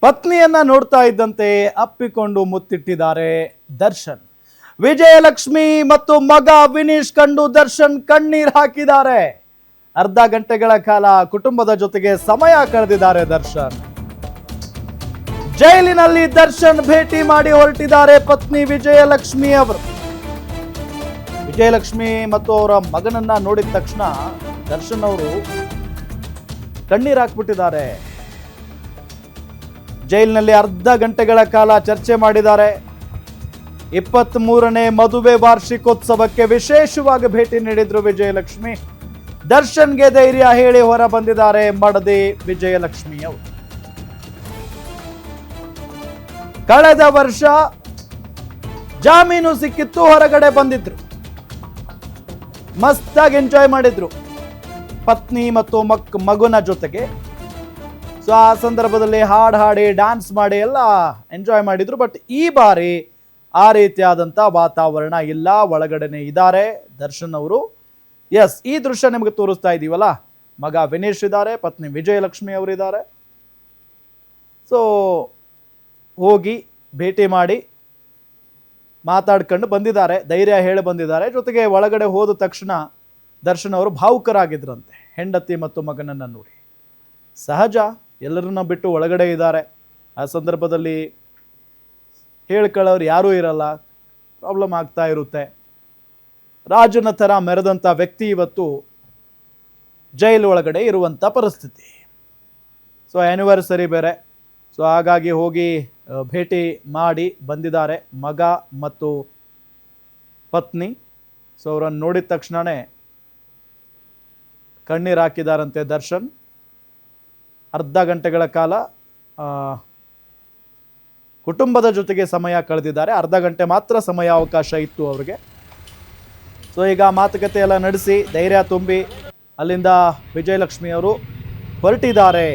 ಪತ್ನಿಯನ್ನ ನೋಡ್ತಾ ಇದ್ದಂತೆ ಅಪ್ಪಿಕೊಂಡು ಮುತ್ತಿಟ್ಟಿದ್ದಾರೆ ದರ್ಶನ್. ವಿಜಯಲಕ್ಷ್ಮಿ ಮತ್ತು ಮಗ ವಿನೀಶ್ ಕಂಡು ದರ್ಶನ್ ಕಣ್ಣೀರ್ ಹಾಕಿದ್ದಾರೆ. ಅರ್ಧ ಗಂಟೆಗಳ ಕಾಲ ಕುಟುಂಬದ ಜೊತೆಗೆ ಸಮಯ ಕಳೆದಿದ್ದಾರೆ ದರ್ಶನ್. ಜೈಲಿನಲ್ಲಿ ದರ್ಶನ್ ಭೇಟಿ ಮಾಡಿ ಹೊರಟಿದ್ದಾರೆ ಪತ್ನಿ ವಿಜಯಲಕ್ಷ್ಮಿ ಅವರು. ವಿಜಯಲಕ್ಷ್ಮಿ ಮತ್ತು ಅವರ ಮಗನನ್ನ ನೋಡಿದ ತಕ್ಷಣ ದರ್ಶನ್ ಅವರು ಕಣ್ಣೀರ್ ಹಾಕ್ಬಿಟ್ಟಿದ್ದಾರೆ. ಜೈಲಿನಲ್ಲಿ ಅರ್ಧ ಗಂಟೆಗಳ ಕಾಲ ಚರ್ಚೆ ಮಾಡಿದ್ದಾರೆ. 23ನೇ ಮದುವೆ ವಾರ್ಷಿಕೋತ್ಸವಕ್ಕೆ ವಿಶೇಷವಾಗಿ ಭೇಟಿ ನೀಡಿದ್ರು ವಿಜಯಲಕ್ಷ್ಮಿ. ದರ್ಶನ್ಗೆ ಧೈರ್ಯ ಹೇಳಿ ಹೊರ ಬಂದಿದ್ದಾರೆ ಮಡದಿ ವಿಜಯಲಕ್ಷ್ಮಿ ಅವರು. ಕಳೆದ ವರ್ಷ ಜಾಮೀನು ಸಿಕ್ಕಿತ್ತು, ಹೊರಗಡೆ ಬಂದಿದ್ರು, ಮಸ್ತಾಗಿ ಎಂಜಾಯ್ ಮಾಡಿದ್ರು ಪತ್ನಿ ಮತ್ತು ಮಗುನ ಜೊತೆಗೆ. ಸೊ ಆ ಸಂದರ್ಭದಲ್ಲಿ ಹಾಡು ಹಾಡಿ ಡ್ಯಾನ್ಸ್ ಮಾಡಿ ಎಲ್ಲ ಎಂಜಾಯ್ ಮಾಡಿದ್ರು. ಬಟ್ ಈ ಬಾರಿ ಆ ರೀತಿಯಾದಂಥ ವಾತಾವರಣ ಇಲ್ಲ, ಒಳಗಡೆನೆ ಇದ್ದಾರೆ ದರ್ಶನ್ ಅವರು. ಎಸ್, ಈ ದೃಶ್ಯ ನಿಮಗೆ ತೋರಿಸ್ತಾ ಇದ್ದೀವಲ್ಲ, ಮಗ ವಿನೇಶ್ ಇದ್ದಾರೆ, ಪತ್ನಿ ವಿಜಯಲಕ್ಷ್ಮಿ ಅವರಿದ್ದಾರೆ. ಸೊ ಹೋಗಿ ಭೇಟಿ ಮಾಡಿ ಮಾತಾಡ್ಕೊಂಡು ಬಂದಿದ್ದಾರೆ, ಧೈರ್ಯ ಹೇಳಿ ಬಂದಿದ್ದಾರೆ. ಜೊತೆಗೆ ಒಳಗಡೆ ಹೋದ ತಕ್ಷಣ ದರ್ಶನ್ ಅವರು ಭಾವುಕರಾಗಿದ್ರಂತೆ ಹೆಂಡತಿ ಮತ್ತು ಮಗನನ್ನ ನೋಡಿ. ಸಹಜ, ಎಲ್ಲರನ್ನ ಬಿಟ್ಟು ಒಳಗಡೆ ಇದ್ದಾರೆ. ಆ ಸಂದರ್ಭದಲ್ಲಿ ಹೇಳ್ಕೊಳ್ಳೋರು ಯಾರೂ ಇರಲ್ಲ, ಪ್ರಾಬ್ಲಮ್ ಆಗ್ತಾ ಇರುತ್ತೆ. ರಾಜನ ಥರ ಮೆರೆದಂಥ ವ್ಯಕ್ತಿ ಇವತ್ತು ಜೈಲು ಒಳಗಡೆ ಇರುವಂಥ ಪರಿಸ್ಥಿತಿ. ಸೊ ಆ್ಯನಿವರ್ಸರಿ ಬೇರೆ, ಸೊ ಹಾಗಾಗಿ ಹೋಗಿ ಭೇಟಿ ಮಾಡಿ ಬಂದಿದ್ದಾರೆ ಮಗ ಮತ್ತು ಪತ್ನಿ. ಸೊ ಅವರನ್ನು ನೋಡಿದ ತಕ್ಷಣವೇ ಕಣ್ಣೀರು ಹಾಕಿದಾರಂತೆ ದರ್ಶನ್. ಅರ್ಧ ಗಂಟೆಗಳ ಕಾಲ ಕುಟುಂಬದ ಜೊತೆಗೆ ಸಮಯ ಕಳೆದಿದ್ದಾರೆ. ಅರ್ಧ ಗಂಟೆ ಮಾತ್ರ ಸಮಯ ಅವಕಾಶ ಇತ್ತು ಅವರಿಗೆ. ಸೊ ಈಗ ಮಾತುಕತೆ ಎಲ್ಲ ನಡೆಸಿ ಧೈರ್ಯ ತುಂಬಿ ಅಲ್ಲಿಂದ ವಿಜಯಲಕ್ಷ್ಮಿ ಅವರು ಹೊರಟಿದ್ದಾರೆ.